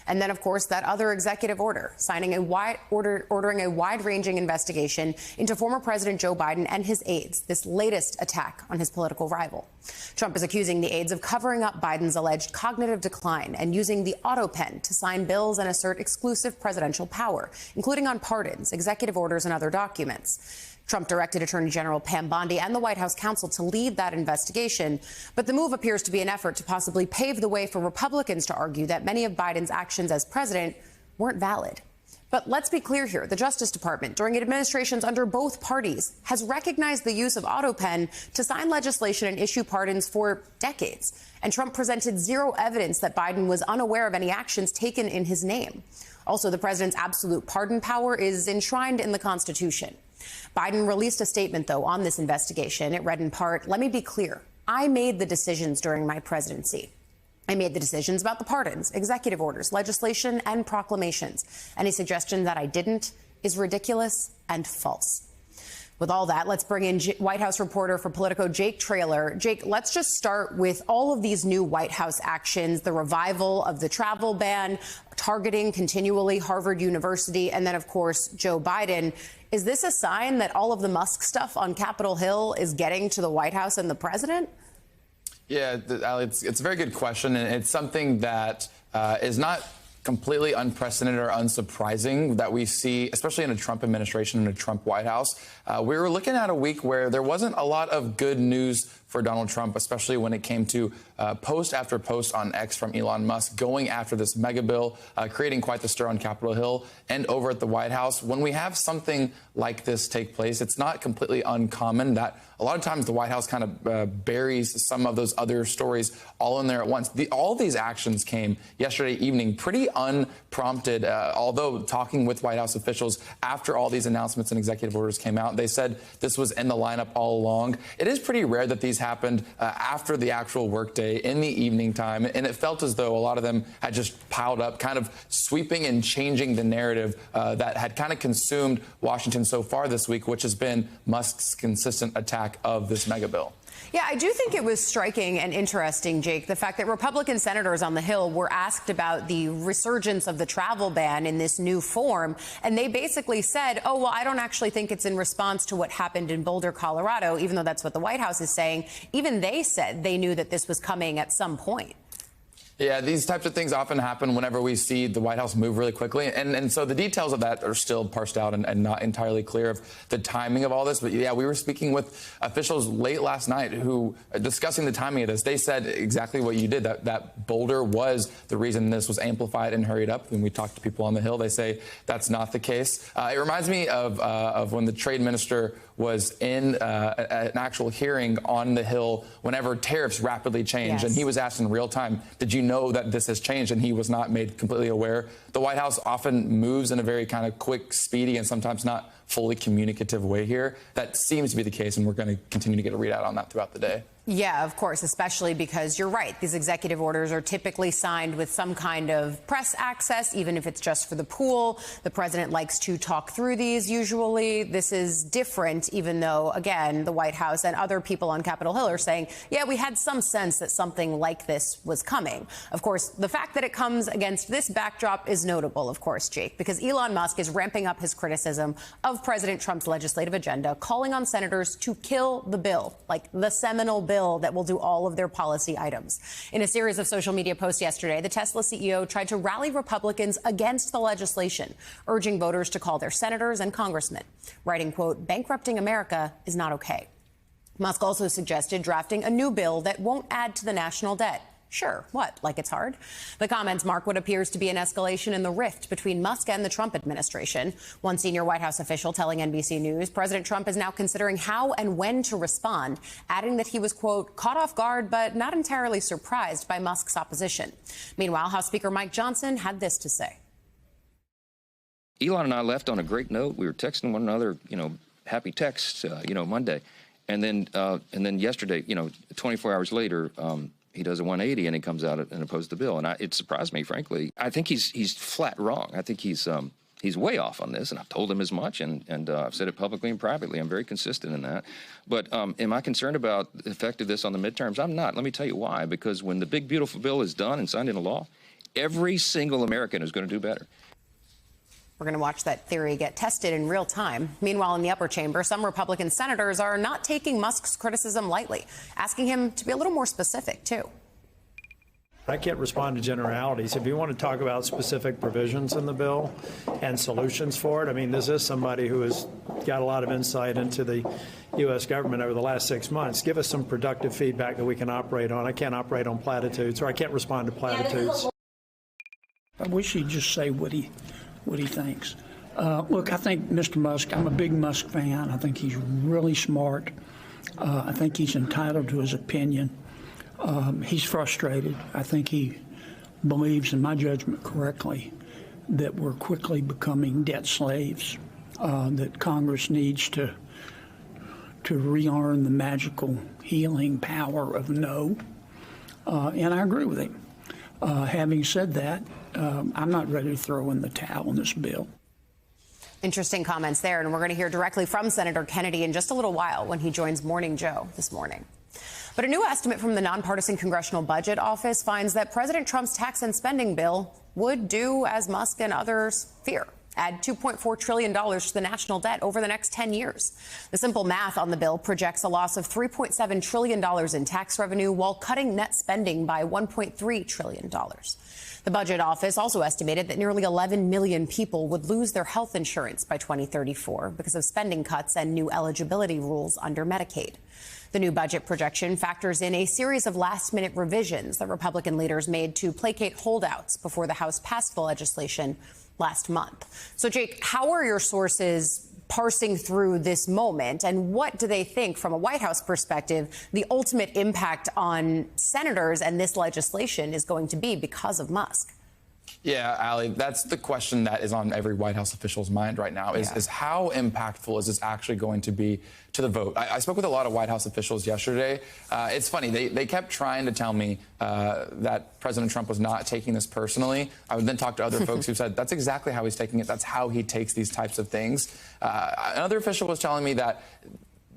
And then, of course, that other executive order, ordering a wide-ranging investigation into former President Joe Biden and his aides, this latest attack on his political rival. Trump is accusing the aides of covering up Biden's alleged cognitive decline and using the auto pen to sign bills and assert exclusive presidential power, including on pardons, executive orders, and other documents. Trump directed Attorney General Pam Bondi and the White House counsel to lead that investigation. But the move appears to be an effort to possibly pave the way for Republicans to argue that many of Biden's actions as president weren't valid. But let's be clear here. The Justice Department, during administrations under both parties, has recognized the use of auto pen to sign legislation and issue pardons for decades. And Trump presented zero evidence that Biden was unaware of any actions taken in his name. Also, the president's absolute pardon power is enshrined in the Constitution. Biden released a statement, though, on this investigation. It read in part, "Let me be clear. I made the decisions during my presidency. I made the decisions about the pardons, executive orders, legislation, and proclamations. Any suggestion that I didn't is ridiculous and false." With all that, let's bring in White House reporter for Politico, Jake Traylor. Jake, let's just start with all of these new White House actions, the revival of the travel ban, targeting continually Harvard University, and then, of course, Joe Biden. Is this a sign that all of the Musk stuff on Capitol Hill is getting to the White House and the president? Yeah, Ali, it's a very good question, and it's something that is not completely unprecedented or unsurprising that we see, especially in a Trump administration and a Trump White House. We were looking at a week where there wasn't a lot of good news for Donald Trump, especially when it came to post after post on X from Elon Musk going after this mega bill, creating quite the stir on Capitol Hill and over at the White House. When we have something like this take place, it's not completely uncommon that a lot of times the White House kind of buries some of those other stories all in there at once. All these actions came yesterday evening pretty unprompted, although talking with White House officials after all these announcements and executive orders came out, they said this was in the lineup all along. It is pretty rare that these happened after the actual workday in the evening time, and it felt as though a lot of them had just piled up, kind of sweeping and changing the narrative that had kind of consumed Washington so far this week, which has been Musk's consistent attack of this mega bill. Yeah, I do think it was striking and interesting, Jake, the fact that Republican senators on the Hill were asked about the resurgence of the travel ban in this new form. And they basically said, oh, well, I don't actually think it's in response to what happened in Boulder, Colorado, even though that's what the White House is saying. Even they said they knew that this was coming at some point. Yeah, these types of things often happen whenever we see the White House move really quickly. And so the details of that are still parsed out and not entirely clear of the timing of all this. But yeah, we were speaking with officials late last night who, discussing the timing of this, they said exactly what you did, that Boulder was the reason this was amplified and hurried up. When we talked to people on the Hill, they say that's not the case. It reminds me of when the trade minister was in an actual hearing on the Hill whenever tariffs rapidly changed. Yes. And he was asked in real time, did you know that this has changed? And he was not made completely aware. The White House often moves in a very kind of quick, speedy, and sometimes not fully communicative way here. That seems to be the case, and we're going to continue to get a readout on that throughout the day. Yeah, of course, especially because you're right. These executive orders are typically signed with some kind of press access, even if it's just for the pool. The president likes to talk through these usually. This is different, even though, again, the White House and other people on Capitol Hill are saying, yeah, we had some sense that something like this was coming. Of course, the fact that it comes against this backdrop is notable, of course, Jake, because Elon Musk is ramping up his criticism of President Trump's legislative agenda, calling on senators to kill the bill, like the seminal bill that will do all of their policy items. In a series of social media posts yesterday, the Tesla CEO tried to rally Republicans against the legislation, urging voters to call their senators and congressmen, writing, quote, bankrupting America is not okay. Musk also suggested drafting a new bill that won't add to the national debt. Sure, what? Like it's hard? The comments mark what appears to be an escalation in the rift between Musk and the Trump administration. One senior White House official telling NBC News President Trump is now considering how and when to respond, adding that he was, quote, caught off guard but not entirely surprised by Musk's opposition. Meanwhile, House Speaker Mike Johnson had this to say. Elon and I left on a great note. We were texting one another, happy texts, Monday. And then yesterday, 24 hours later, he does a 180 and he comes out and opposes the bill. And it surprised me, frankly. I think he's flat wrong. I think he's way off on this, and I've told him as much, and I've said it publicly and privately. I'm very consistent in that. But am I concerned about the effect of this on the midterms? I'm not. Let me tell you why. Because when the big, beautiful bill is done and signed into law, Every single American is going to do better. We're going to watch that theory get tested in real time. Meanwhile, in the upper chamber, some Republican senators are not taking Musk's criticism lightly, asking him to be a little more specific, too. I can't respond to generalities. If you want to talk about specific provisions in the bill and solutions for it, I mean, this is somebody who has got a lot of insight into the U.S. government over the last 6 months. Give us some productive feedback that we can operate on. I can't operate on platitudes, or I can't respond to platitudes. I wish he'd just say what he thinks. Look, I think Mr. Musk, I'm a big Musk fan. I think he's really smart. I think he's entitled to his opinion. He's frustrated. I think he believes, in my judgment correctly, that we're quickly becoming debt slaves, that Congress needs to relearn the magical healing power of no. And I agree with him. Having said that, I'm not ready to throw in the towel on this bill. Interesting comments there, and we're going to hear directly from Senator Kennedy in just a little while when he joins Morning Joe this morning. But a new estimate from the Nonpartisan Congressional Budget Office finds that President Trump's tax and spending bill would do as Musk and others fear: add $2.4 trillion to the national debt over the next 10 years. The simple math on the bill projects a loss of $3.7 trillion in tax revenue while cutting net spending by $1.3 trillion. The Budget Office also estimated that nearly 11 million people would lose their health insurance by 2034 because of spending cuts and new eligibility rules under Medicaid. The new budget projection factors in a series of last-minute revisions that Republican leaders made to placate holdouts before the House passed the legislation last month. So, Jake, how are your sources parsing through this moment, and what do they think, from a White House perspective, the ultimate impact on senators and this legislation is going to be because of Musk? Yeah, Allie, that's the question that is on every White House official's mind right now, is how impactful is this actually going to be to the vote? I spoke with a lot of White House officials yesterday. It's funny, they kept trying to tell me that President Trump was not taking this personally. I would then talk to other folks who said that's exactly how he's taking it. That's how he takes these types of things. Another official was telling me that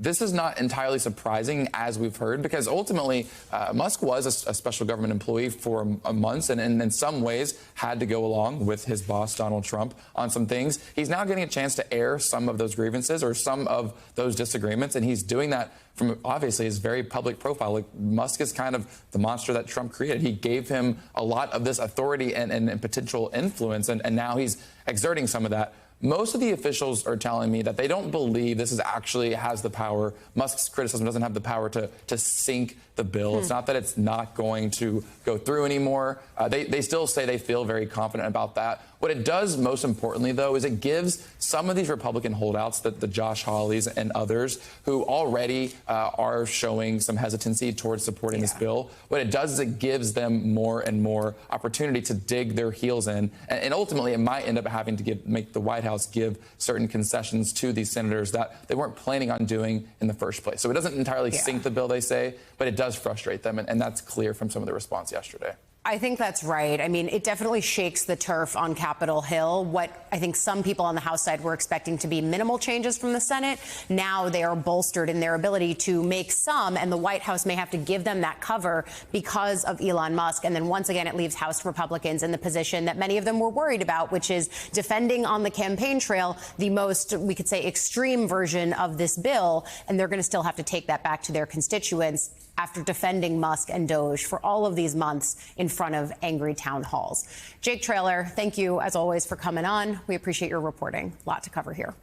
this is not entirely surprising, as we've heard, because ultimately Musk was a special government employee for months and in some ways had to go along with his boss, Donald Trump, on some things. He's now getting a chance to air some of those grievances or some of those disagreements, and he's doing that from obviously his very public profile. Like, Musk is kind of the monster that Trump created. He gave him a lot of this authority and potential influence, and now he's exerting some of that. Most of the officials are telling me that they don't believe this is actually has the power. Musk's criticism doesn't have the power to sink the bill. It's not that it's not going to go through anymore. They still say they feel very confident about that. What it does, most importantly, though, is it gives some of these Republican holdouts, the Josh Hawleys and others, who already are showing some hesitancy towards supporting this bill, what it does is it gives them more and more opportunity to dig their heels in. And ultimately, it might end up having to make the White House give certain concessions to these senators that they weren't planning on doing in the first place. So it doesn't entirely sink the bill, they say, but it does frustrate them. And that's clear from some of the response yesterday. I think that's right. I mean, it definitely shakes the turf on Capitol Hill. What I think some people on the House side were expecting to be minimal changes from the Senate, now they are bolstered in their ability to make some, and the White House may have to give them that cover because of Elon Musk. And then once again, it leaves House Republicans in the position that many of them were worried about, which is defending on the campaign trail the most, we could say, extreme version of this bill. And they're going to still have to take that back to their constituents after defending Musk and Doge for all of these months in front of angry town halls. Jake Traylor, thank you, as always, for coming on. We appreciate your reporting. A lot to cover here.